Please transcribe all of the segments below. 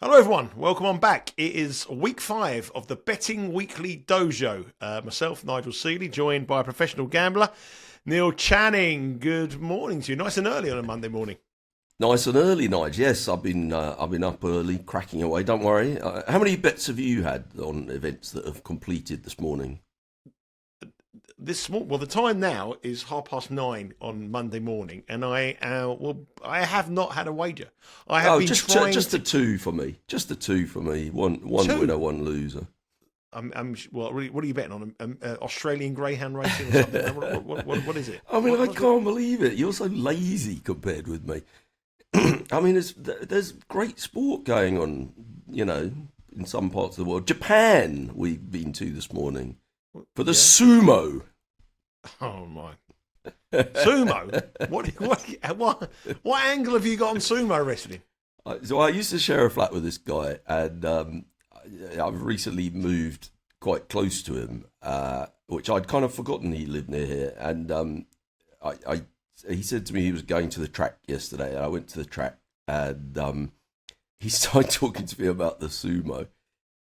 Hello everyone, welcome on back. It is week 5 of the Betting Weekly Dojo. Myself, Nigel Seeley, joined by a professional gambler, Neil Channing. Good morning to you. Nice and early on a Monday morning. Nice and early, Nigel. Yes, I've been up early, cracking away. Don't worry. How many bets have you had on events that have completed this morning? The time now is 9:30 on Monday morning, and I have not had a wager. I have been just trying just the two for me. Just the two for me. One winner, one loser. What are you betting on? Australian greyhound racing or something? What is it? I mean, I can't believe it. You're so lazy compared with me. I mean, there's great sport going on, in some parts of the world. Japan, we've been to this morning for the sumo. Oh my! Sumo? What angle have you got on sumo wrestling? So I used to share a flat with this guy, and I've recently moved quite close to him, which I'd kind of forgotten he lived near here. And he said to me he was going to the track yesterday, and I went to the track, and he started talking to me about the sumo.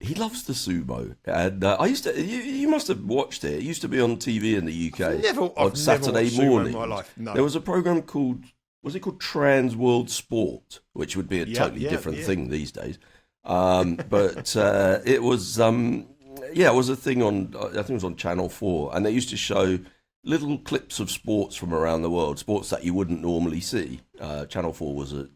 He loves the sumo, and I used to. You must have watched it. It used to be on TV in the UK on Saturday morning. In my life. No. There was a program called Trans World Sport, which would be a totally different thing these days. But it was it was a thing on. I think it was on Channel 4, and they used to show little clips of sports from around the world, sports that you wouldn't normally see. Channel 4 was it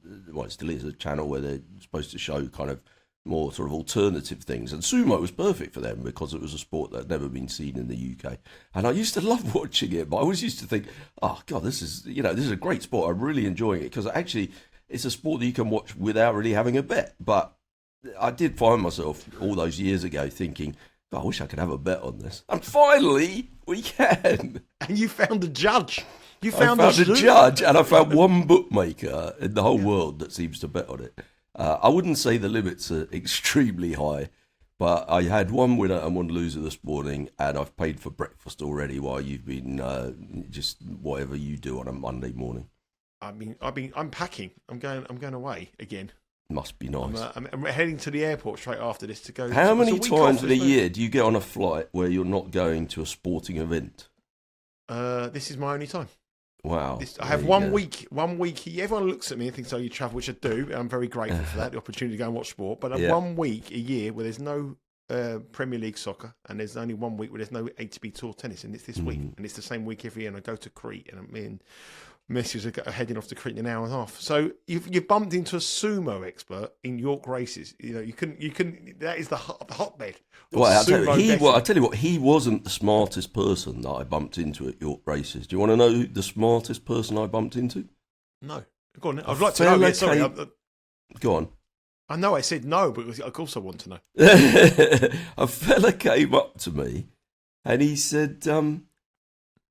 still is a channel where they're supposed to show kind of more sort of alternative things, and sumo was perfect for them because it was a sport that had never been seen in the UK. And I used to love watching it, but I always used to think, oh god, this is a great sport. I'm really enjoying it because actually it's a sport that you can watch without really having a bet. But I did find myself all those years ago thinking, I wish I could have a bet on this, and finally we can. And you found a judge. I found a judge, and I found one bookmaker in the whole world that seems to bet on it. I wouldn't say the limits are extremely high, but I had one winner and one loser this morning, and I've paid for breakfast already while you've been just whatever you do on a Monday morning. I'm packing. I'm going away again. Must be nice. I'm heading to the airport straight after this to go. How many times in a year do you get on a flight where you're not going to a sporting event? This is my only time. Wow. I have one week. Everyone looks at me and thinks, oh, you travel, which I do. I'm very grateful for that, the opportunity to go and watch sport. But I have 1 week a year where there's no Premier League soccer, and there's only 1 week where there's no ATP Tour tennis, and it's this week. And it's the same week every year, and I go to Crete, and me and Mrs. are heading off to Crete in an hour and a half. So you've bumped into a sumo expert in York races. You can. That is the hotbed. Well, I tell you what, he wasn't the smartest person that I bumped into at York races. Do you want to know the smartest person I bumped into? No. Go on. I'd like to know. Yeah, sorry. Go on. I know I said no, but I also want to know. A fella came up to me and he said,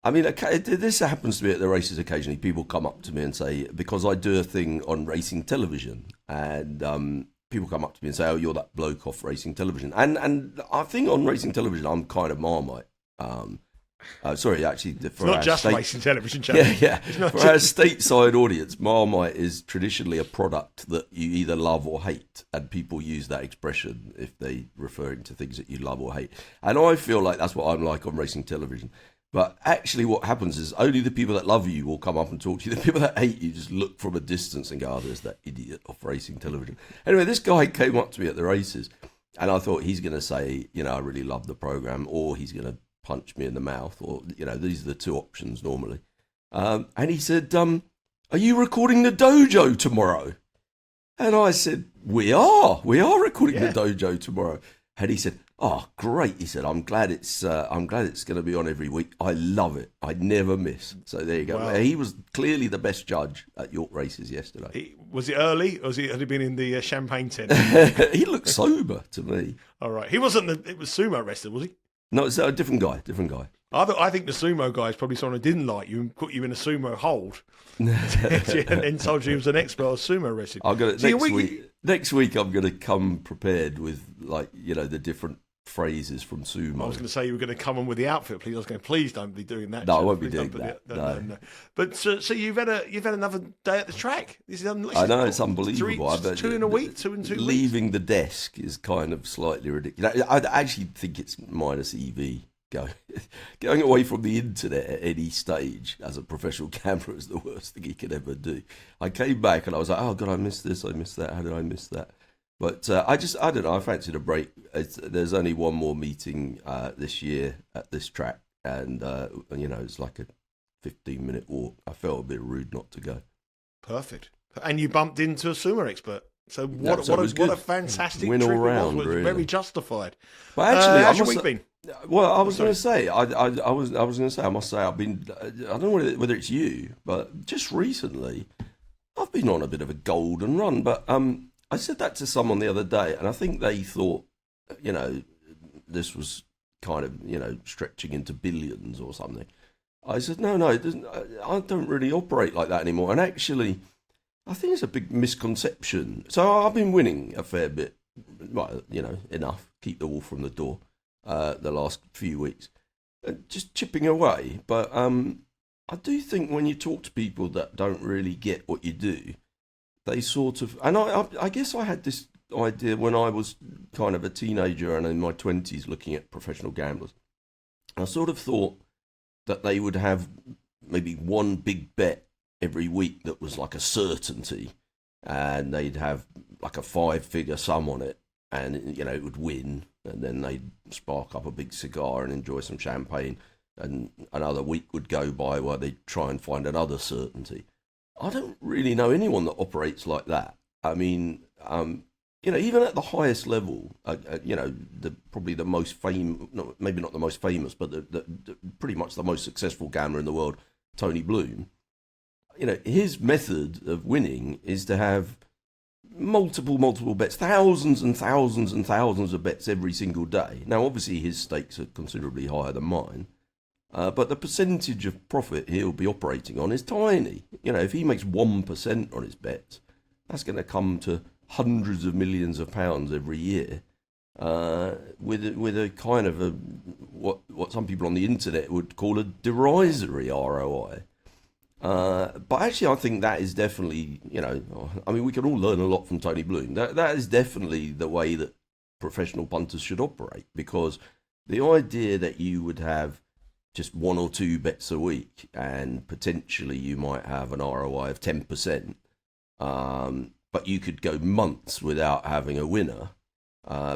this happens to me at the races occasionally. People come up to me and say, because I do a thing on racing television, and people come up to me and say, oh, you're that bloke off racing television. And I think on racing television, I'm kind of Marmite. Sorry, actually. It's not just racing television channel. Yeah. For our stateside audience, Marmite is traditionally a product that you either love or hate. And people use that expression if they're referring to things that you love or hate. And I feel like that's what I'm like on racing television. But actually what happens is only the people that love you will come up and talk to you. The people that hate you just look from a distance and go, oh, there's that idiot off racing television. Anyway, this guy came up to me at the races, and I thought he's going to say, I really love the programme, or he's going to punch me in the mouth, or, these are the two options normally. And he said, are you recording the Dojo tomorrow? And I said, we are recording the Dojo tomorrow. And he said, oh, great. He said, I'm glad it's going to be on every week. I love it. I never miss. So there you go. Wow. He was clearly the best judge at York races yesterday. Was it early, or had he been in the champagne tent? He looked sober to me. All right. He wasn't. It was sumo wrestler, was he? No, it's a different guy. I think the sumo guy is probably someone who didn't like you and put you in a sumo hold and told you he was an expert on sumo wrestling. Next week I'm going to come prepared with the different phrases from Sumo. I was going to say you were going to come on with the outfit, please. I was going, please don't be doing that. No, Jeff. I won't be Please doing don't put that. No. But so you've had another day at the track. I know, it's unbelievable. Two in a week, 2 in 2 weeks. Leaving the desk is kind of slightly ridiculous. I actually think it's minus EV. Going away from the internet at any stage as a professional gambler is the worst thing you can ever do. I came back and I was like, oh God, I missed this, I missed that. How did I miss that? But I don't know, I fancied a break. There's only one more meeting this year at this track, and it's like a 15-minute walk. I felt a bit rude not to go. Perfect. And you bumped into a sumo expert. So what a fantastic win all trip round, it was. really. Very justified. But actually, how's your week been? Well, I was going to say, I was going to say, I must say, I've been, I don't know whether it's you, but just recently, I've been on a bit of a golden run. But I said that to someone the other day, and I think they thought, this was kind of, stretching into billions or something. I said, no, it doesn't. I don't really operate like that anymore. And actually, I think it's a big misconception. So I've been winning a fair bit, well, enough, keep the wolf from the door, the last few weeks, just chipping away. But I do think when you talk to people that don't really get what you do, they sort of, and I guess I had this idea when I was kind of a teenager and in my 20s looking at professional gamblers. I sort of thought that they would have maybe one big bet every week that was like a certainty, and they'd have like a 5-figure sum on it, and it would win, and then they'd spark up a big cigar and enjoy some champagne, and another week would go by while they'd try and find another certainty. I don't really know anyone that operates like that. I mean, even at the highest level, probably the most famous, maybe not the most famous, but the pretty much the most successful gambler in the world, Tony Bloom. His method of winning is to have multiple bets, thousands and thousands and thousands of bets every single day. Now, obviously, his stakes are considerably higher than mine, but the percentage of profit he'll be operating on is tiny. If he makes 1% on his bets, that's going to come to hundreds of millions of pounds every year, with a kind of what some people on the internet would call a derisory ROI. But actually, I think that is definitely, we can all learn a lot from Tony Bloom. That is definitely the way that professional punters should operate, because the idea that you would have just 1 or 2 bets a week and potentially you might have an ROI of 10%, but you could go months without having a winner,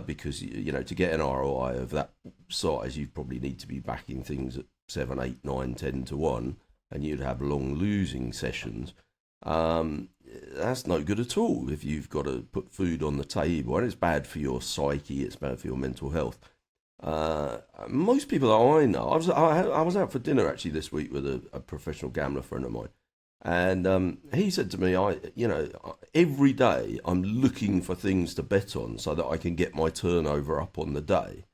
because, to get an ROI of that size, you probably need to be backing things at 7, 8, 9, 10 to 1. And you'd have long losing sessions. That's no good at all if you've got to put food on the table. And it's bad for your psyche, it's bad for your mental health. Most people that I know, I was out for dinner actually this week with a professional gambler friend of mine. And he said to me, every day I'm looking for things to bet on so that I can get my turnover up on the day.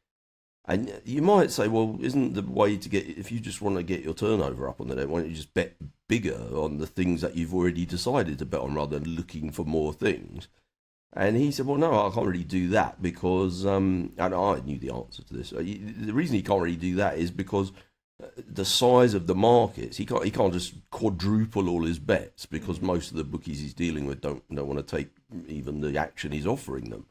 And you might say, well, isn't the way to get, if you just want to get your turnover up on the day, why don't you just bet bigger on the things that you've already decided to bet on rather than looking for more things? And he said, well, no, I can't really do that because, and I knew the answer to this. The reason he can't really do that is because the size of the markets, he can't just quadruple all his bets because most of the bookies he's dealing with don't want to take even the action he's offering them.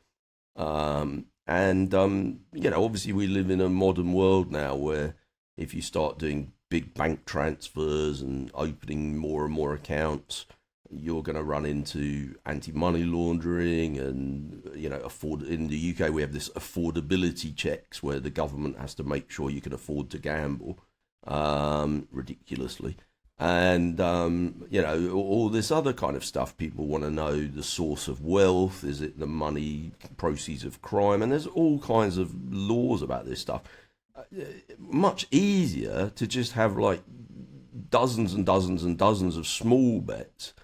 Obviously we live in a modern world now where if you start doing big bank transfers and opening more and more accounts, you're going to run into anti-money laundering and, in the UK we have this affordability checks where the government has to make sure you can afford to gamble, ridiculously. And, all this other kind of stuff. People want to know the source of wealth. Is it the money, proceeds of crime? And there's all kinds of laws about this stuff. Much easier to just have like dozens and dozens and dozens of small bets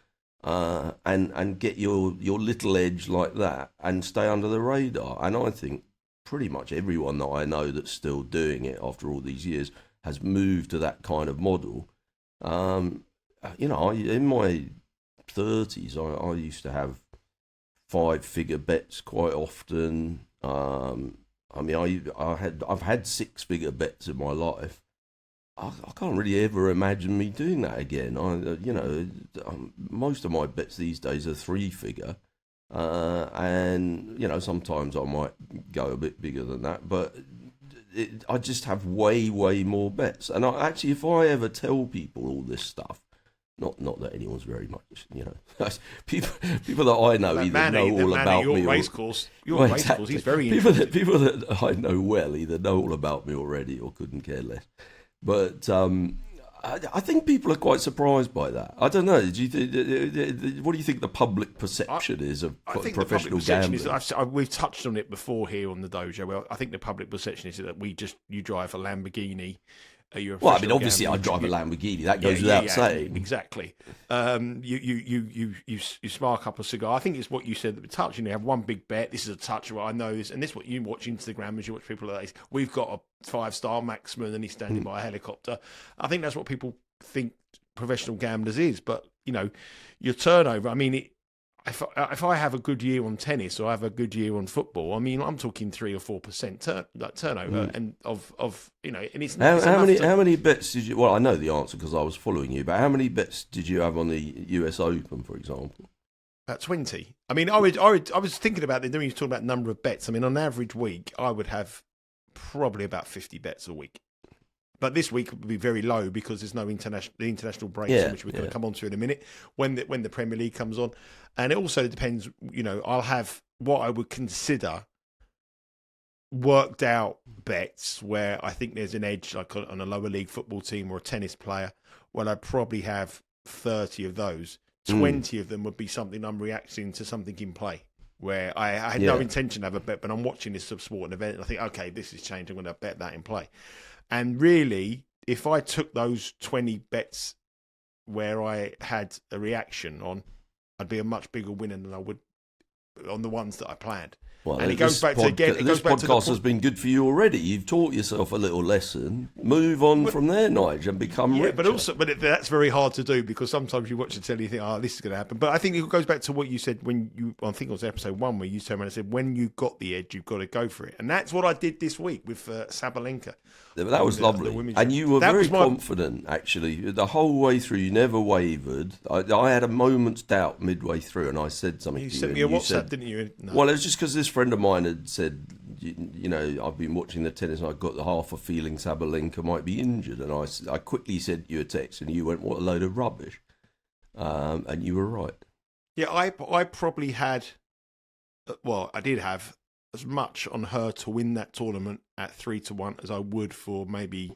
and get your little edge like that and stay under the radar. And I think pretty much everyone that I know that's still doing it after all these years has moved to that kind of model. In my 30s, I used to have 5-figure bets quite often. I mean, I've had 6-figure bets in my life. I can't really ever imagine me doing that again. Most of my bets these days are 3-figure, and sometimes I might go a bit bigger than that, but I just have way more bets. And if I ever tell people all this stuff, not that anyone's very much, people that I know either know all about me. Your race course, he's very interested. People that I know well either know all about me already or couldn't care less. But I think people are quite surprised by that. I don't know. What do you think the public perception is of professional gambling? We've touched on it before here on the Dojo. Well, I think the public perception is that you drive a Lamborghini. Obviously, I drive a Lamborghini. That goes without saying. Exactly. You spark up a cigar. I think it's what you said at the touch. You have one big bet. This is a touch. I know this, and this is what you watch Instagram as you watch people like this. We've got a 5-star marksman, and he's standing by a helicopter. I think that's what people think professional gamblers is. But your turnover. I mean, if I have a good year on tennis or I have a good year on football, I mean, I'm talking 3 or 4% turnover, and and it's how many bets did you? Well, I know the answer because I was following you, but how many bets did you have on the US Open, for example? About 20. I mean, I was thinking about it. Then you talking about number of bets. I mean, on an average week, I would have probably about 50 bets a week. But this week would be very low because there's no international breaks, which we're going to come on to in a minute, when the Premier League comes on. And it also depends, I'll have what I would consider worked out bets where I think there's an edge, like on a lower league football team or a tennis player. Well, I'd probably have 30 of those. 20 of them would be something I'm reacting to something in play, where I had no intention to have a bet, but I'm watching this sporting event and I think, okay, this has changed. I'm going to bet that in play. And really, if I took those 20 bets where I had a reaction on, I'd be a much bigger winner than I would on the ones that I planned. Well, and this podcast has been good for you already. You've taught yourself a little lesson. Move on from there, Nigel, and become richer. But that's very hard to do because sometimes you watch the telly and you think, this is going to happen. But I think it goes back to what you said I think it was episode 1 where you turned around and said, when you got the edge, you've got to go for it. And that's what I did this week with Sabalenka. That was lovely. And you were very confident, actually. The whole way through, you never wavered. I had a moment's doubt midway through, and I said something to you. You sent me a WhatsApp, didn't you? No. Well, it was just because this friend of mine had said, I've been watching the tennis and I got the half a feeling Sabalenka might be injured. And I quickly sent you a text and you went, what a load of rubbish. And you were right. Yeah, I probably had, I did have as much on her to win that tournament at 3-1 as I would for maybe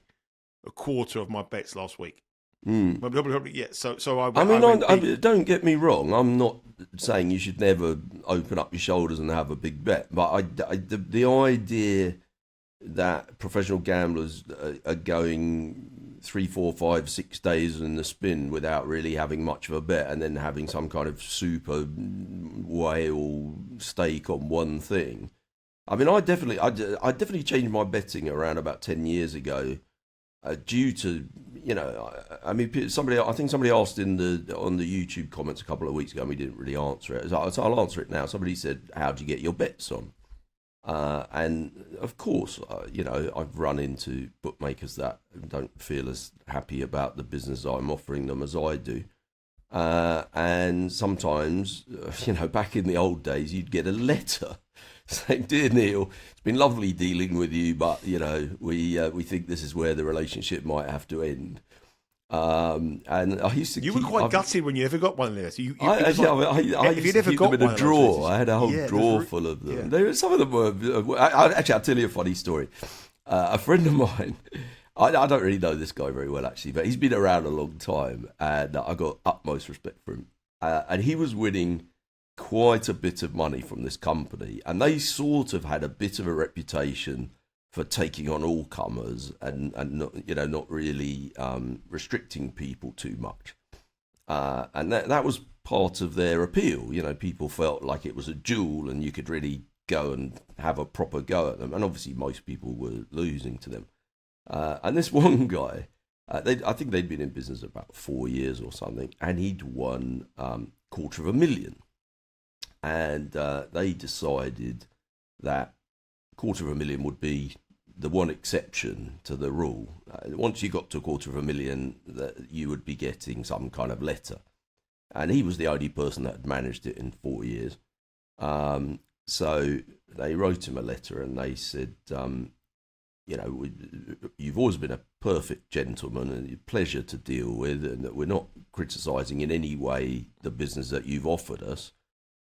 a quarter of my bets last week. Yeah, so I mean, don't get me wrong. I'm not saying you should never open up your shoulders and have a big bet, but the idea that professional gamblers are going 3, 4, 5, 6 days in the spin without really having much of a bet, and then having some kind of super whale stake on one thing. I mean, I definitely changed my betting around about 10 years ago. Due to, I think somebody asked on the YouTube comments a couple of weeks ago and we didn't really answer it. So I'll answer it now. Somebody said, how do you get your bets on? And of course, I've run into bookmakers that don't feel as happy about the business I'm offering them as I do. And sometimes, back in the old days, you'd get a letter saying, "Dear Neil, it's been lovely dealing with you, but we think this is where the relationship might have to end." And I used to. You were quite gutted when you ever got one of those. I used to keep them in a drawer. I had a whole drawer full of them. Yeah. Some of them were. Actually, I'll tell you a funny story. A friend of mine. I don't really know this guy very well, actually, but he's been around a long time, and I got utmost respect for him. And he was winning quite a bit of money from this company, and they sort of had a bit of a reputation for taking on all comers and not really restricting people too much. And that was part of their appeal. People felt like it was a jewel, and you could really go and have a proper go at them. And obviously, most people were losing to them. And this one guy, I think they'd been in business about 4 years or something, and he'd won $250,000. And they decided that 250,000 would be the one exception to the rule. Once you got to 250,000, that you would be getting some kind of letter. And he was the only person that had managed it in 4 years. So they wrote him a letter and they said, you've always been a perfect gentleman and a pleasure to deal with, and that we're not criticising in any way the business that you've offered us.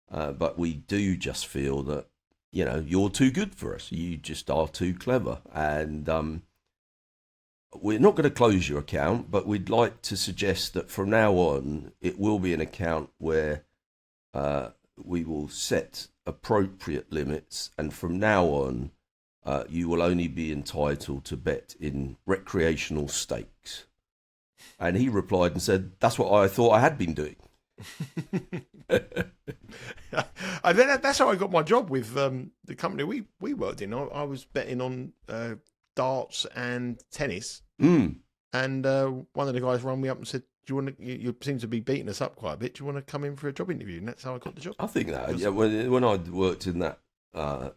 But we do just feel that, you're too good for us. You just are too clever. And we're not going to close your account, but we'd like to suggest that from now on, it will be an account where we will set appropriate limits. And from now on, you will only be entitled to bet in recreational stakes. And he replied and said, that's what I thought I had been doing. That's how I got my job with the company we worked in. I was betting on darts and tennis, and one of the guys rang me up and said, "Do you want to? You seem to be beating us up quite a bit. Do you want to come in for a job interview?" And that's how I got the job. I think that when I worked in that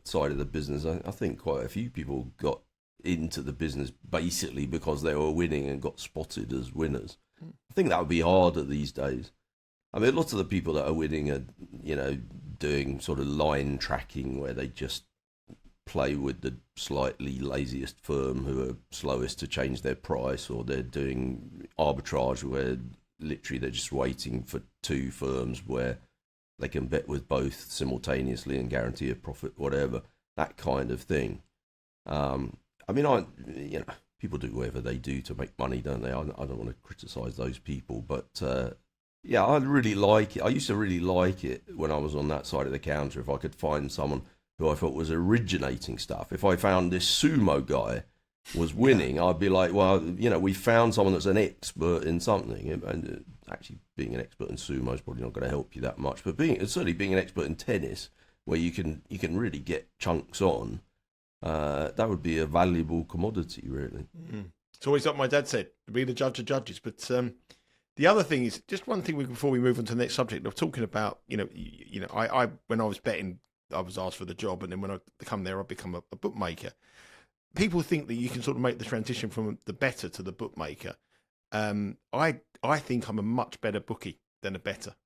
side of the business, I think quite a few people got into the business basically because they were winning and got spotted as winners. I think that would be harder these days. I mean, lots of the people that are winning are, doing sort of line tracking where they just play with the slightly laziest firm who are slowest to change their price, or they're doing arbitrage where literally they're just waiting for two firms where they can bet with both simultaneously and guarantee a profit, whatever, that kind of thing. People do whatever they do to make money, don't they? I don't want to criticise those people, but I really like it. I used to really like it when I was on that side of the counter. If I could find someone who I thought was originating stuff, if I found this Sumo guy was winning, I'd be like, well, we found someone that's an expert in something. And actually, being an expert in Sumo is probably not going to help you that much. But certainly being an expert in tennis, where you can really get chunks on, that would be a valuable commodity, really. Mm. It's always like my dad said, be the judge of judges. But the other thing is, just one thing before we move on to the next subject, I'm talking about, I when I was betting, I was asked for the job, and then when I become there, I become a bookmaker. People think that you can sort of make the transition from the bettor to the bookmaker. I think I'm a much better bookie than a bettor.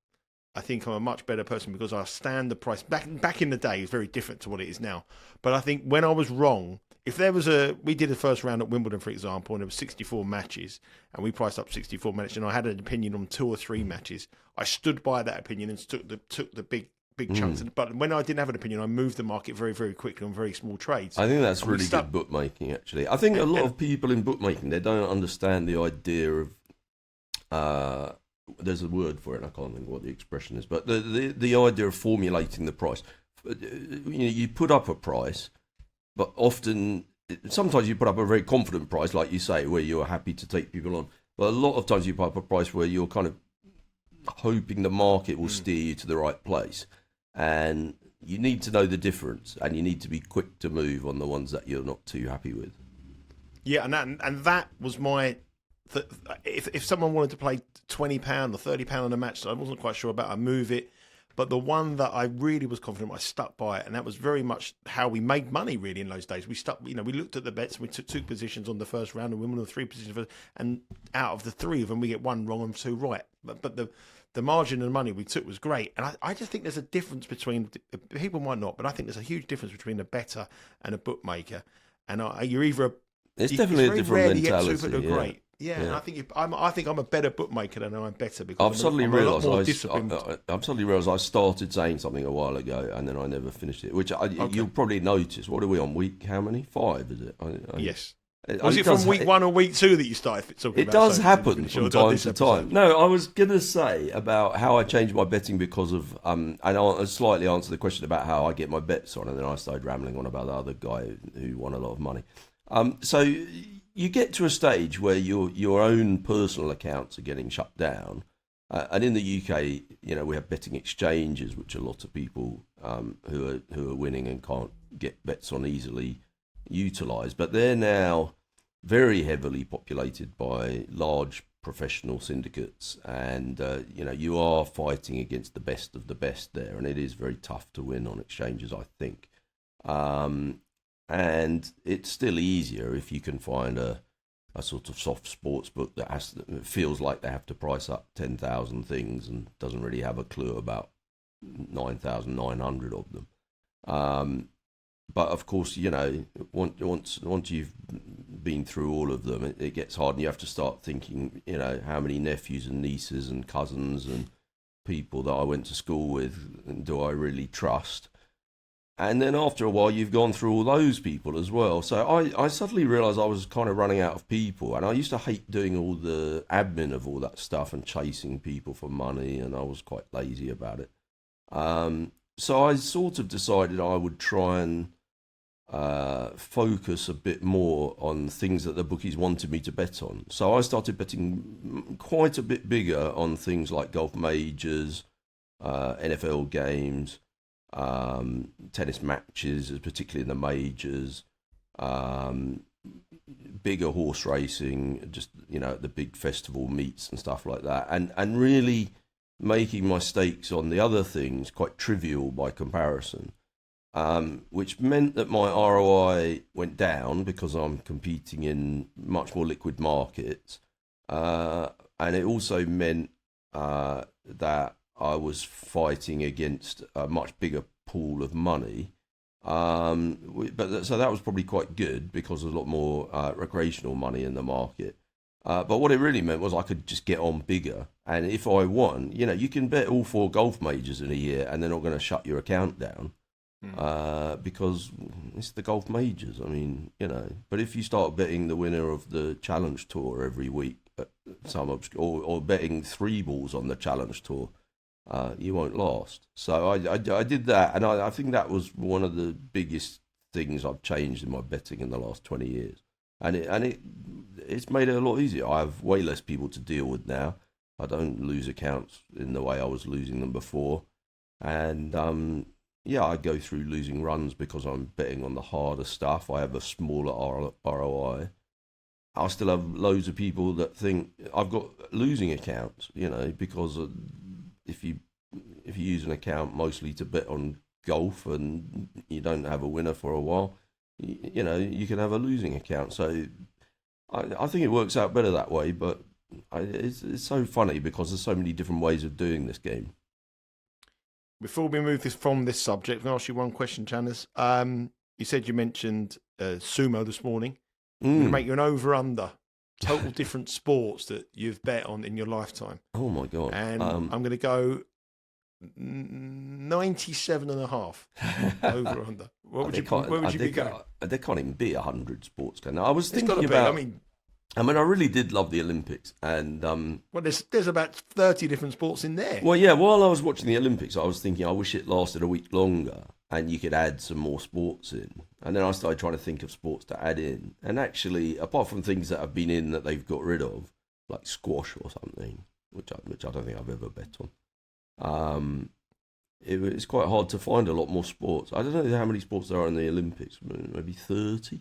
I think I'm a much better person because I stand the price. Back in the day, it's very different to what it is now. But I think when I was wrong, if there was we did the first round at Wimbledon, for example, and there was 64 matches, and we priced up 64 matches, and I had an opinion on 2 or 3 matches, I stood by that opinion and took the big chunks. But when I didn't have an opinion, I moved the market very, very quickly on very small trades. I think that's really good bookmaking, actually. I think a lot of people in bookmaking, they don't understand the idea of... there's a word for it, and I can't think what the expression is, but the idea of formulating the price. You put up a price, but sometimes you put up a very confident price, like you say, where you're happy to take people on. But a lot of times you put up a price where you're kind of hoping the market will steer you to the right place. And you need to know the difference, and you need to be quick to move on the ones that you're not too happy with. Yeah, and that was my... If someone wanted to play £20 or £30 on a match that I wasn't quite sure about, I'd move it. But the one that I really was confident, I stuck by it, and that was very much how we made money. Really, in those days, we looked at the bets, and we took 2 positions on the first round, and Wimbledon 3 positions, and out of the 3 of them, we get 1 wrong and 2 right. But the margin of money we took was great, and I just think there's a difference between people might not, but I think there's a huge difference between a bettor and a bookmaker. And you're either it's definitely a different mentality. Get super great. Yeah, and I think I'm a better bookmaker than I'm better because I've suddenly realised I started saying something a while ago and then I never finished it, which you'll probably notice. What are we on, week how many? 5, is it? Yes. Was it from week 1 or week 2 that you started talking about? It does happen from time to time. No, I was going to say about how I changed my betting because of, and I'll slightly answer the question about how I get my bets on, and then I started rambling on about the other guy who won a lot of money. So you get to a stage where your own personal accounts are getting shut down, and in the UK, we have betting exchanges, which a lot of people who are winning and can't get bets on easily utilise, but they're now very heavily populated by large professional syndicates, and you are fighting against the best of the best there, and it is very tough to win on exchanges, I think. and it's still easier if you can find a sort of soft sports book that feels like they have to price up 10,000 things and doesn't really have a clue about 9,900 of them. But of course, you know, once you've been through all of them, it gets hard, and you have to start thinking, you know, how many nephews and nieces and cousins and people that I went to school with do I really trust? And then after a while, you've gone through all those people as well. So I suddenly realised I was kind of running out of people. And I used to hate doing all the admin of all that stuff and chasing people for money. And I was quite lazy about it. So I sort of decided I would try and focus a bit more on things that the bookies wanted me to bet on. So I started betting quite a bit bigger on things like golf majors, NFL games, tennis matches, particularly in the majors, bigger horse racing, just, you know, the big festival meets and stuff like that, and really making my stakes on the other things quite trivial by comparison, which meant that my ROI went down because I'm competing in much more liquid markets, and it also meant that I was fighting against a much bigger pool of money. So that was probably quite good because there's a lot more recreational money in the market. But what it really meant was I could just get on bigger. And if I won, you know, you can bet all 4 golf majors in a year and they're not going to shut your account down because it's the golf majors. I mean, you know, but if you start betting the winner of the Challenge Tour every week, or betting 3 balls on the Challenge Tour, you won't last. So I did that, and I think that was one of the biggest things I've changed in my betting in the last 20 years. And it's made it a lot easier. I have way less people to deal with now. I don't lose accounts in the way I was losing them before. And I go through losing runs because I'm betting on the harder stuff. I have a smaller ROI. I still have loads of people that think I've got losing accounts, you know, because if you use an account mostly to bet on golf and you don't have a winner for a while, you know, you can have a losing account. So I think it works out better that way, but it's so funny because there's so many different ways of doing this game. Before we move from this subject, I'll ask you one question, Channers. You said you mentioned Sumo this morning. I'm going to make you an over-under. Total different sports that you've bet on in your lifetime. Oh, my God. And I'm going to go 97.5 over under. Where would you be going? There can't even be 100 sports. I was thinking about. I mean, I really did love the Olympics, and well, there's about 30 different sports in there. Well, yeah. While I was watching the Olympics, I was thinking, I wish it lasted a week longer, and you could add some more sports in. And then I started trying to think of sports to add in, and actually, apart from things that have been in that they've got rid of, like squash or something, which I don't think I've ever bet on. It's quite hard to find a lot more sports. I don't know how many sports there are in the Olympics, maybe 30.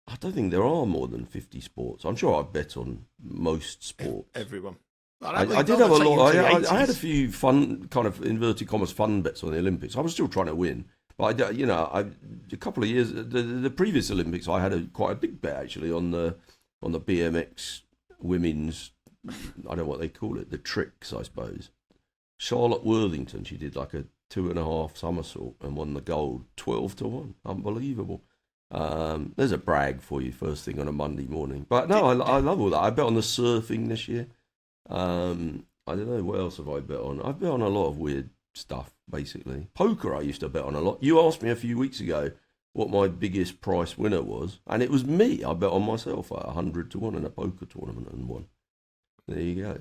I don't think there are more than 50 sports. I'm sure I bet on most sports. Everyone. I did have a lot. I had a few fun, kind of inverted commas, fun bets on the Olympics. I was still trying to win. But, a couple of years, the previous Olympics, I had quite a big bet, actually, on the BMX women's, I don't know what they call it, the tricks, I suppose. Charlotte Worthington, she did like a 2.5 somersault and won the gold, 12-1. Unbelievable. There's a brag for you first thing on a Monday morning. But no, I love all that. I bet on the surfing this year. I don't know, what else have I bet on? I've bet on a lot of weird stuff, basically. Poker I used to bet on a lot. You asked me a few weeks ago what my biggest price winner was, and it was me. I bet on myself at 100-1 in a poker tournament and won. There you go.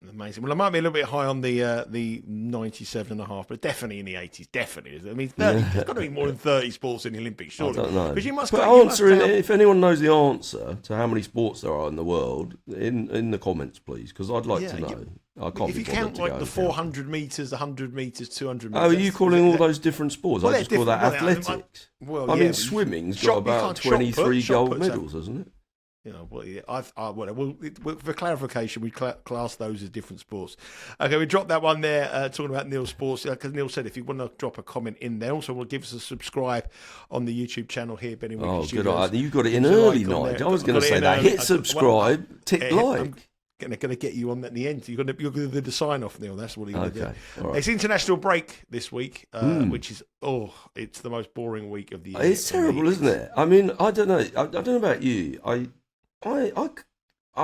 Amazing. Well, I might be a little bit high on the 97.5, but definitely in the 80s. Definitely. I mean, there's got to be more than 30 sports in the Olympics, surely. I don't know. Because you must. If anyone knows the answer to how many sports there are in the world, in the comments, please, because I'd like to know. I can't. If you count like the 400 meters, the 100 meters, 200 meters. Oh, are you calling all those different sports? I just call that athletics. I mean, swimming's got about 23 gold medals, hasn't it? For clarification, we class those as different sports. Okay, we dropped that one there, talking about Neil's sports, because Neil said if you want to drop a comment in there, also will give us a subscribe on the YouTube channel here, Benny Weekly good. Studios. You got it in early, Nigel. I was going to say that. Hit subscribe, tick like. I'm going to get you on at the end. You're going to do the sign off, Neil. That's what you're going to do. Right. It's international break this week, which is it's the most boring week of the year. It's terrible, isn't it? I mean, I don't know. I don't know about you. I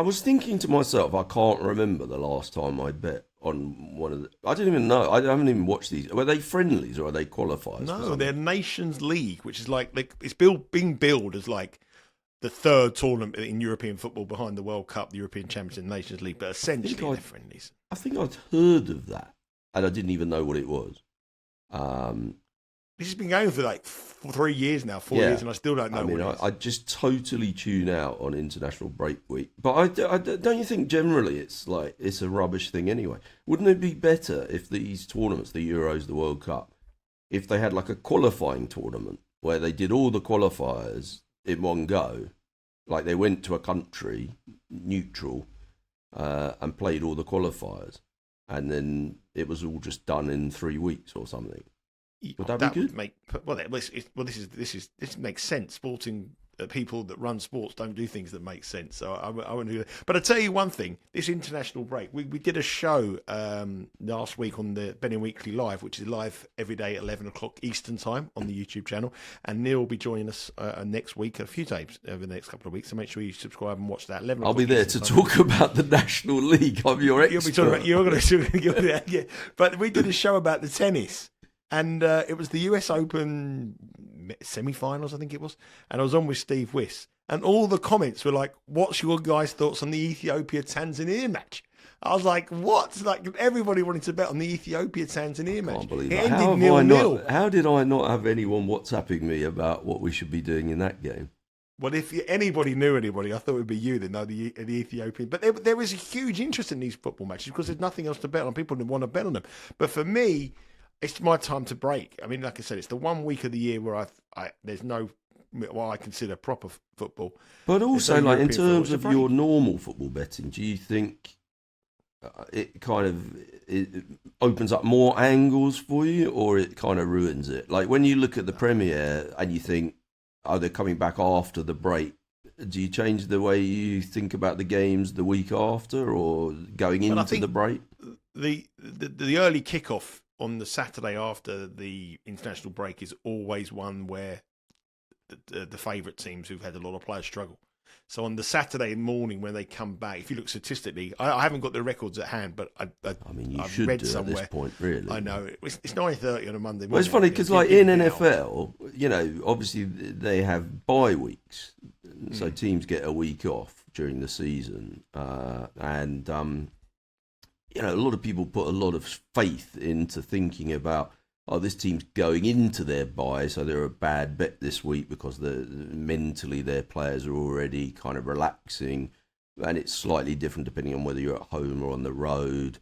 was thinking to myself, I can't remember the last time I bet on one of the. I don't even know. I haven't even watched these. Were they friendlies or are they qualifiers? No, they're Nations League, which is like it's being billed as like the third tournament in European football behind the World Cup, the European Champions and Nations League, but essentially they're friendlies. I think I'd heard of that, and I didn't even know what it was. This has been going for like 4 years now, and I still don't know. I mean, I just totally tune out on international break week. But don't you think generally it's a rubbish thing anyway? Wouldn't it be better if these tournaments, the Euros, the World Cup, if they had like a qualifying tournament where they did all the qualifiers in one go, like they went to a country neutral and played all the qualifiers, and then it was all just done in 3 weeks or something? Would that be good? This makes sense. Sporting people that run sports don't do things that make sense. So I wouldn't do that. But I tell you one thing: this international break, we did a show last week on the Benny Weekly Live, which is live every day at 11 o'clock Eastern time on the YouTube channel. And Neil will be joining us next week, a few times over the next couple of weeks. So make sure you subscribe and watch that. 11 I'll be there to talk about the National League. I'm your expert. You'll be talking about. You're going to. Yeah. But we did a show about the tennis. And it was the US Open semi-finals, I think it was. And I was on with Steve Wiss. And all the comments were like, what's your guys' thoughts on the Ethiopia-Tanzania match? I was like, what? Like, everybody wanted to bet on the Ethiopia-Tanzania match. I can't believe it that. ended 0-0. How did I not have anyone WhatsApping me about what we should be doing in that game? Well, if anybody knew anybody, I thought it would be you that know the Ethiopian. But there was a huge interest in these football matches because there's nothing else to bet on. People didn't want to bet on them. But for me, it's my time to break. I mean, like I said, it's the 1 week of the year where there's no what I consider proper football. But also, like in terms of your normal football betting, do you think it kind of it opens up more angles for you, or it kind of ruins it? Like when you look at the Premier and you think, oh, they're coming back after the break. Do you change the way you think about the games the week after, or going into the break? The early kickoff on the Saturday after the international break is always one where the favourite teams who've had a lot of players struggle. So on the Saturday morning when they come back, if you look statistically, I haven't got the records at hand, but I mean, you I've should read do somewhere. At this point, really. I know it's 9:30 on a Monday morning. Well, it's funny because, like in NFL, you know, obviously they have bye weeks, so teams get a week off during the season, and you know, a lot of people put a lot of faith into thinking about, oh, this team's going into their bye, so they're a bad bet this week because mentally their players are already kind of relaxing, and it's slightly different depending on whether you're at home or on the road,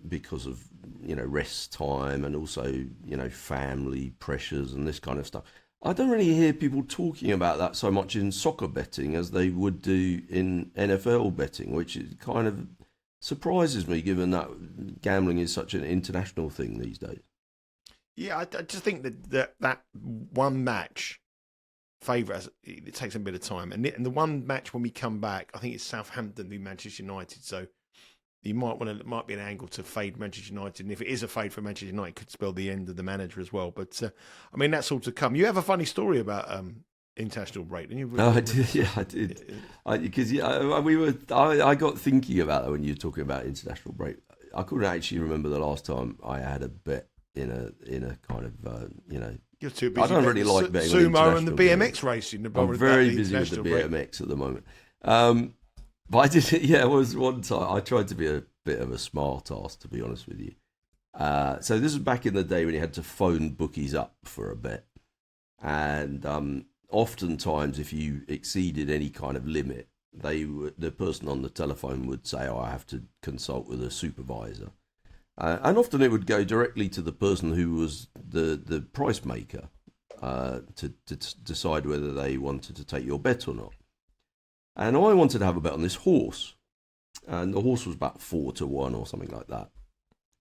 because of, you know, rest time and also, you know, family pressures and this kind of stuff. I don't really hear people talking about that so much in soccer betting as they would do in NFL betting, which is kind of surprises me, given that gambling is such an international thing these days. Yeah, I just think that one match favour it takes a bit of time, and the one match when we come back, I think it's Southampton v Manchester United. So you might be an angle to fade Manchester United, and if it is a fade for Manchester United, it could spell the end of the manager as well. But I mean, that's all to come. You have a funny story about international break, didn't you? No, I did. Yeah, I did. Because I got thinking about that when you were talking about international break. I couldn't actually remember the last time I had a bet in a kind of you know. You're too busy. I don't really like betting Sumo and the BMX racing. I'm very busy with the BMX at the moment. But I did it. Yeah, it was one time. I tried to be a bit of a smart ass, to be honest with you. So this was back in the day when you had to phone bookies up for a bet, and oftentimes, if you exceeded any kind of limit, the person on the telephone would say, "Oh, I have to consult with a supervisor," and often it would go directly to the person who was the price maker to decide whether they wanted to take your bet or not. And I wanted to have a bet on this horse. And the horse was about 4-1 or something like that.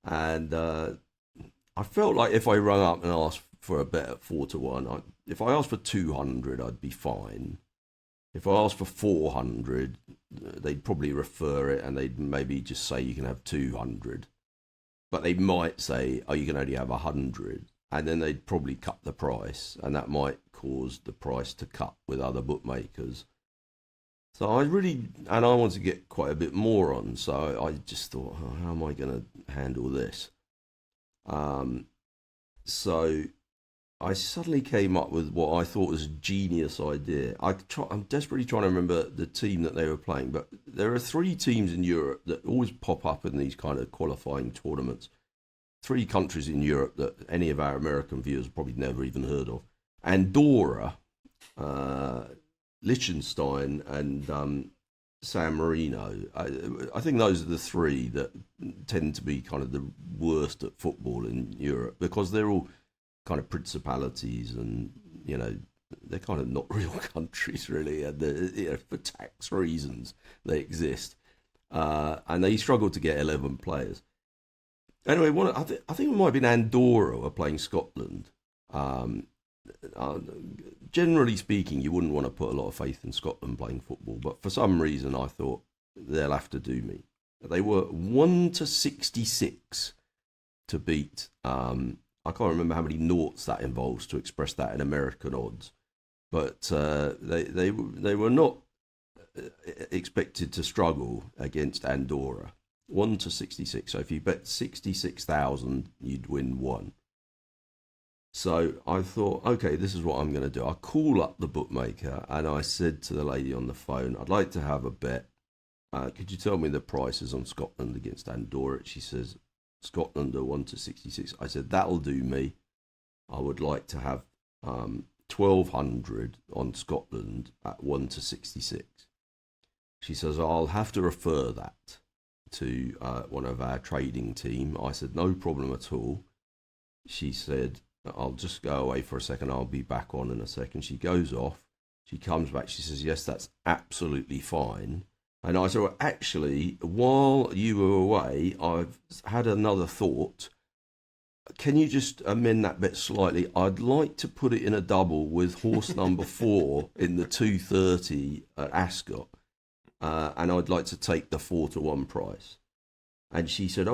And I felt like if I rung up and asked for a bet at 4-1, if I asked for 200, I'd be fine. If I asked for 400, they'd probably refer it and they'd maybe just say you can have 200. But they might say, oh, you can only have 100. And then they'd probably cut the price, and that might cause the price to cut with other bookmakers. So I wanted to get quite a bit more on, so I just thought, oh, how am I going to handle this? So I suddenly came up with what I thought was a genius idea. I'm desperately trying to remember the team that they were playing, but there are 3 teams in Europe that always pop up in these kind of qualifying tournaments. 3 countries in Europe that any of our American viewers probably never even heard of. Andorra, Liechtenstein, and San Marino. I think those are the 3 that tend to be kind of the worst at football in Europe, because they're all kind of principalities, and they're kind of not real countries really, and for tax reasons they exist, and they struggle to get 11 players. Anyway, I think it might have been Andorra were playing Scotland. Generally speaking, you wouldn't want to put a lot of faith in Scotland playing football, but for some reason I thought they'll have to do me. They were 1-66 to beat. I can't remember how many noughts that involves to express that in American odds, but they were not expected to struggle against Andorra. 1-66. So if you bet 66,000, you'd win 1. So I thought, okay, this is what I'm going to do. I call up the bookmaker and I said to the lady on the phone, I'd like to have a bet. Could you tell me the prices on Scotland against Andorra? She says, Scotland are 1-66. I said, that'll do me. I would like to have 1,200 on Scotland at 1-66. She says, I'll have to refer that to one of our trading team. I said, no problem at all. She said, I'll just go away for a second. I'll be back on in a second. She goes off. She comes back. She says, yes, that's absolutely fine. And I said, well, actually, while you were away, I've had another thought. Can you just amend that bit slightly? I'd like to put it in a double with horse number 4 in the 2:30 at Ascot. And I'd like to take the 4-1 price. And she said,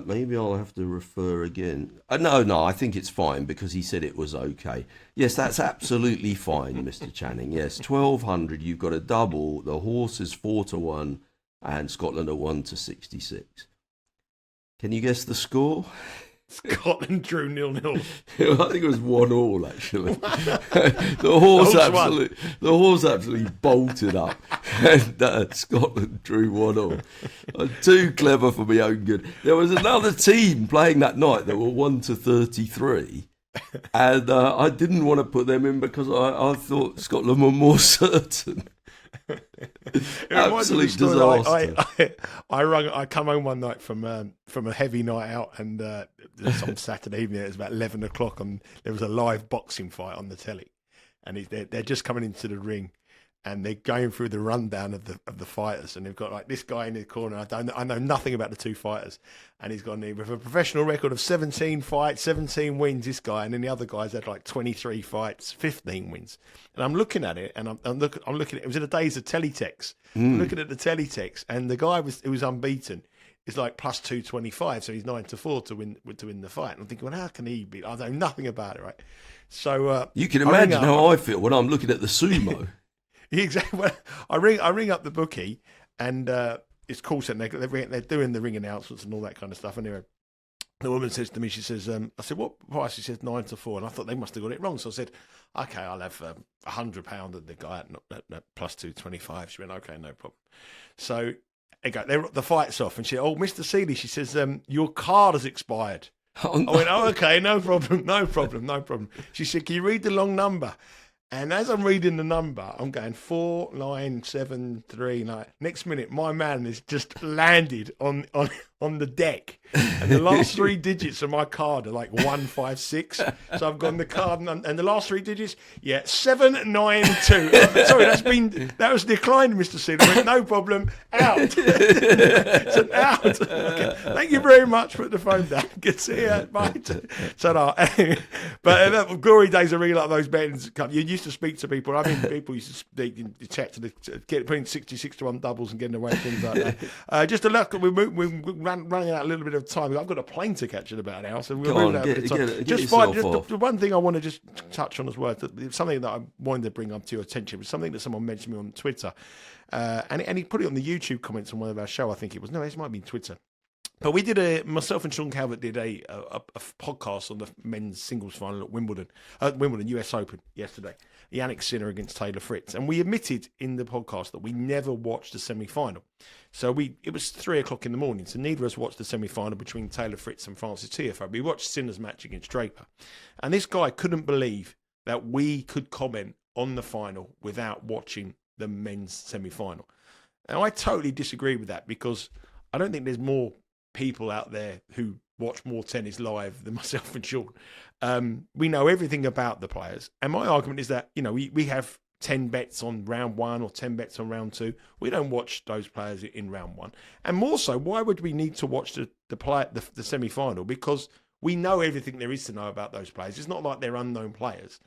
maybe I'll have to refer again. No, I think it's fine because he said it was okay. Yes, that's absolutely fine, Mr. Channing. Yes, 1,200, you've got a double. The horse is 4-1 and Scotland are 1-66. Can you guess the score? Scotland drew 0-0. I think it was 1-1 actually. The horse absolutely bolted up, and Scotland drew 1-1. Too clever for my own good. There was another team playing that night that were 1-33, and I didn't want to put them in because I thought Scotland were more certain. Absolute disaster. I come home one night from a heavy night out, and on Saturday evening it was about 11 o'clock, and there was a live boxing fight on the telly, and they're just coming into the ring, and they're going through the rundown of the fighters, and they've got like this guy in the corner. I know nothing about the 2 fighters, and he's got with a professional record of 17 fights, 17 wins. This guy, and then the other guys had like 23 fights, 15 wins. And I'm looking at it, and I'm looking at it. It was in the days of teletext. I'm looking at the teletext, and the guy who was unbeaten is like plus 225, so he's 9-4 to win the fight. And I'm thinking, well, how can he be? I know nothing about it, right? So you can imagine how I feel when I'm looking at the sumo. Exactly. Well, I ring up the bookie, and it's cool. So they're doing the ring announcements and all that kind of stuff. Anyway, the woman says to me, she says, I said, what price? She says 9-4, and I thought they must have got it wrong. So I said, okay, I'll have £100 at the guy at plus 225. She went, okay, no problem. So the fight's off, and she, Mr. Seeley, she says, your card has expired. Oh, no. I went, okay, no problem. She said, can you read the long number? And as I'm reading the number, I'm going 4, 9, 7, 3, 9. Next minute, my man has just landed on on the deck, and the last 3 digits of my card are like 156. So I've gone the card, and the last 3 digits, 792. Sorry, that was declined, Mr. Seeley. No problem. Out. So out. Okay. Thank you very much. Put the phone down. Good to see you. Bye. So no. But glory days are really like those betting. You used to speak to people. I mean, people used to speak in the chat to putting 66 to 1 doubles and getting away with things like that. Just to look, we're running out a little bit of time. I've got a plane to catch in about an hour, so we're running out a bit of time. The one thing I want to just touch on as well, something that I wanted to bring up to your attention was something that someone mentioned me on Twitter, and he put it on the YouTube comments on one of our show. I think it was. No, it might be Twitter. But we did myself and Sean Calvert did a podcast on the men's singles final at Wimbledon US Open yesterday. Yannick Sinner against Taylor Fritz. And we admitted in the podcast that we never watched the semi-final. So it was 3:00 in the morning. So neither of us watched the semi-final between Taylor Fritz and Francis Tiafoe. We watched Sinner's match against Draper. And this guy couldn't believe that we could comment on the final without watching the men's semi-final. And I totally disagree with that, because I don't think there's more people out there who watch more tennis live than myself and Sean. We know everything about the players. And my argument is that, we have 10 bets on round 1 or 10 bets on round 2. We don't watch those players in round 1. And more so, why would we need to watch the semi-final? Because we know everything there is to know about those players. It's not like they're unknown players.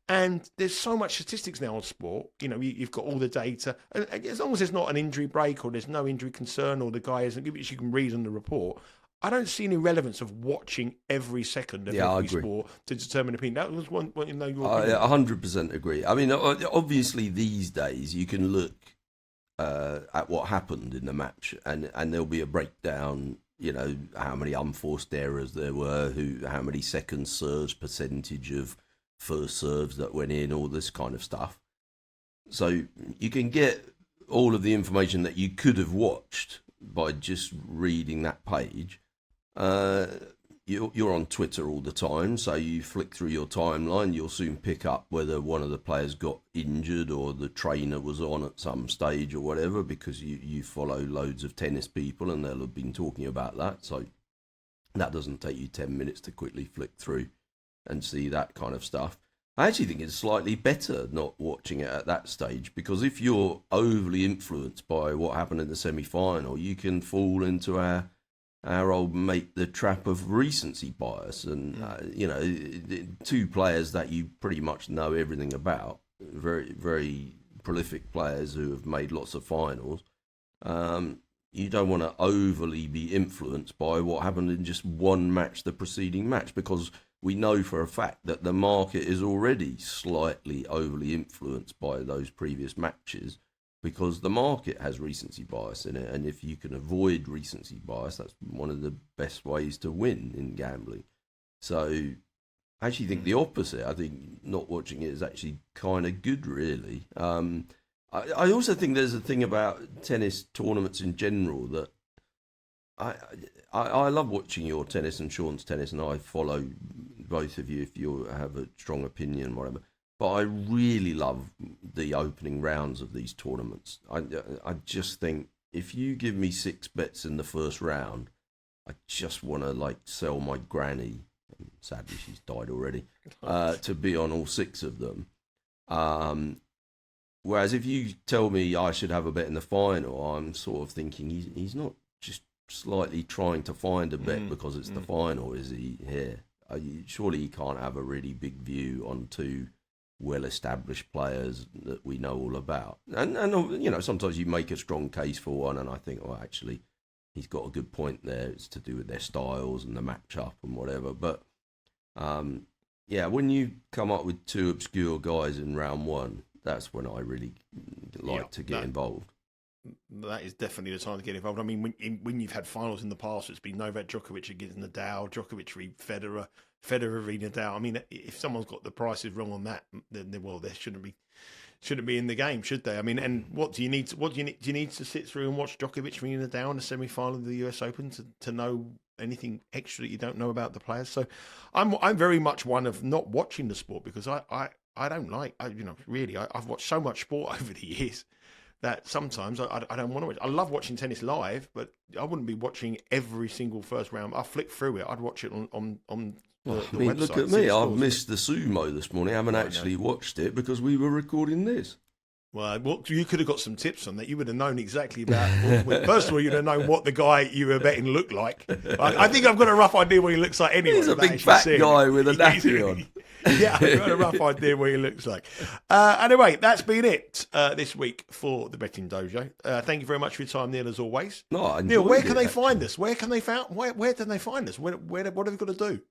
And there's so much statistics now on sport. You've got all the data. And as long as there's not an injury break or there's no injury concern or the guy isn't, which you can read on the report, I don't see any relevance of watching every second of every sport to determine opinion. That was one your opinion. I 100% agree. I mean, obviously these days you can look at what happened in the match, and there'll be a breakdown. How many unforced errors there were, how many second serves, percentage of first serves that went in, all this kind of stuff. So you can get all of the information that you could have watched by just reading that page. You're on Twitter all the time, so you flick through your timeline, you'll soon pick up whether one of the players got injured or the trainer was on at some stage or whatever, because you follow loads of tennis people and they'll have been talking about that. So that doesn't take you 10 minutes to quickly flick through and see that kind of stuff. I actually think it's slightly better not watching it at that stage, because if you're overly influenced by what happened in the semi-final, you can fall into our old mate the trap of recency bias. And, 2 players that you pretty much know everything about, very, very prolific players who have made lots of finals, you don't want to overly be influenced by what happened in just one match, the preceding match, because we know for a fact that the market is already slightly overly influenced by those previous matches, because the market has recency bias in it. And if you can avoid recency bias, that's one of the best ways to win in gambling. So I actually think the opposite. I think not watching it is actually kind of good, really. I also think there's a thing about tennis tournaments in general that I love watching your tennis and Sean's tennis, and I follow both of you if you have a strong opinion, whatever. But I really love the opening rounds of these tournaments. I just think if you give me 6 bets in the first round, I just want to sell my granny. Sadly, she's died already. To be on all 6 of them. Whereas if you tell me I should have a bet in the final, I'm sort of thinking he's not just slightly trying to find a bet because it's the final, is he? Here, surely he can't have a really big view on 2 well-established players that we know all about. And sometimes you make a strong case for one, and I think, actually, he's got a good point there. It's to do with their styles and the match-up and whatever. But when you come up with 2 obscure guys in round 1, that's when I really like to get involved. That is definitely the time to get involved. I mean, when you've had finals in the past, it's been Novak Djokovic against Nadal, Djokovic v Federer, Federer v Nadal. I mean, if someone's got the prices wrong on that, then they shouldn't be in the game, should they? I mean, and do you need to sit through and watch Djokovic v Nadal in the semi-final of the US Open to know anything extra that you don't know about the players? So, I'm very much one of not watching the sport, because I don't like, really, I've watched so much sport over the years that sometimes I don't want to watch. I love watching tennis live, but I wouldn't be watching every single first round. I flick through it. I'd watch it on the website. Look at me. I've missed the Sumo this morning. I haven't actually watched it because we were recording this. Well, you could have got some tips on that. You would have known exactly about. First of all, you'd have known what the guy you were betting looked like. I think I've got a rough idea what he looks like anyway. He's a big fat guy with a nappy on. Yeah, I've got a rough idea what he looks like. Anyway, that's been it this week for the Betting Dojo. Thank you very much for your time, Neil, as always. No, Neil, where can they find us? Where can they Where can they find us? What have we got to do?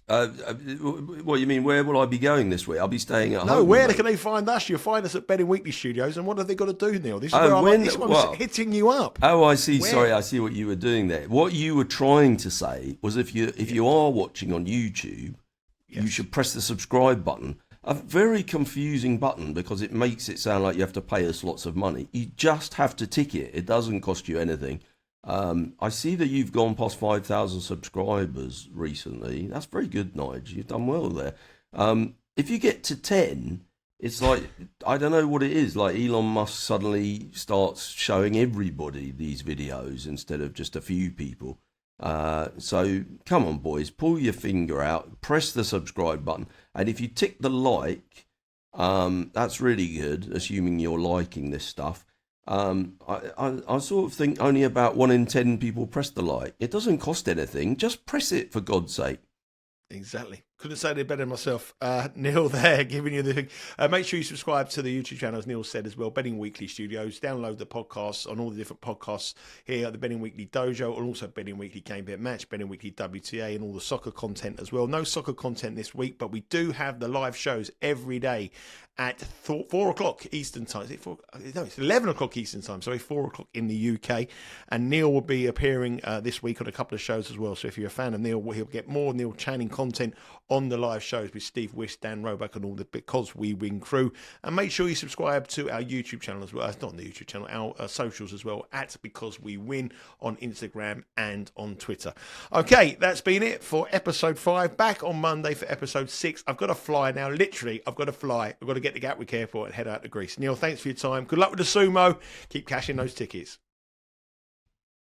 What you mean? Where will I be going this week? I'll be staying at home. No, where can they find us? You'll find us at Betting Weekly Studios, and what have they got to do, Neil? This is where I'm hitting you up. Oh, I see. Sorry, I see what you were doing there. What you were trying to say was if you are watching on YouTube, you should press the subscribe button. A very confusing button because it makes it sound like you have to pay us lots of money. You just have to tick it. It doesn't cost you anything. I see that you've gone past 5,000 subscribers recently. That's very good, Nigel. You've done well there. If you get to 10, it's like, I don't know what it is. Like Elon Musk suddenly starts showing everybody these videos instead of just a few people. So come on, boys, pull your finger out, press the subscribe button. And if you tick the like, that's really good, assuming you're liking this stuff. I sort of think only about 1 in 10 people press the like. It doesn't cost anything. Just press it, for God's sake. Exactly. Couldn't say it better myself. Neil there, giving you the thing. Make sure you subscribe to the YouTube channel, as Neil said as well, Betting Weekly Studios. Download the podcasts on all the different podcasts here at the Betting Weekly Dojo, and also Betting Weekly Game Bet Match, Betting Weekly WTA, and all the soccer content as well. No soccer content this week, but we do have the live shows every day at 4 o'clock Eastern time. Is it 4? No, it's 11 o'clock Eastern time. Sorry, 4 o'clock in the UK. And Neil will be appearing this week on a couple of shows as well. So if you're a fan of Neil, he'll get more Neil Channing content on the live shows with Steve Wish, Dan Roebuck, and all the Because We Win crew. And make sure you subscribe to our YouTube channel as well. It's not the YouTube channel, our socials as well, at Because We Win on Instagram and on Twitter. Okay, that's been it for episode 5. Back on Monday for episode 6. I've got to fly now. Literally, I've got to fly. I've got to get to Gatwick Airport and head out to Greece. Neil, thanks for your time. Good luck with the Sumo. Keep cashing those tickets.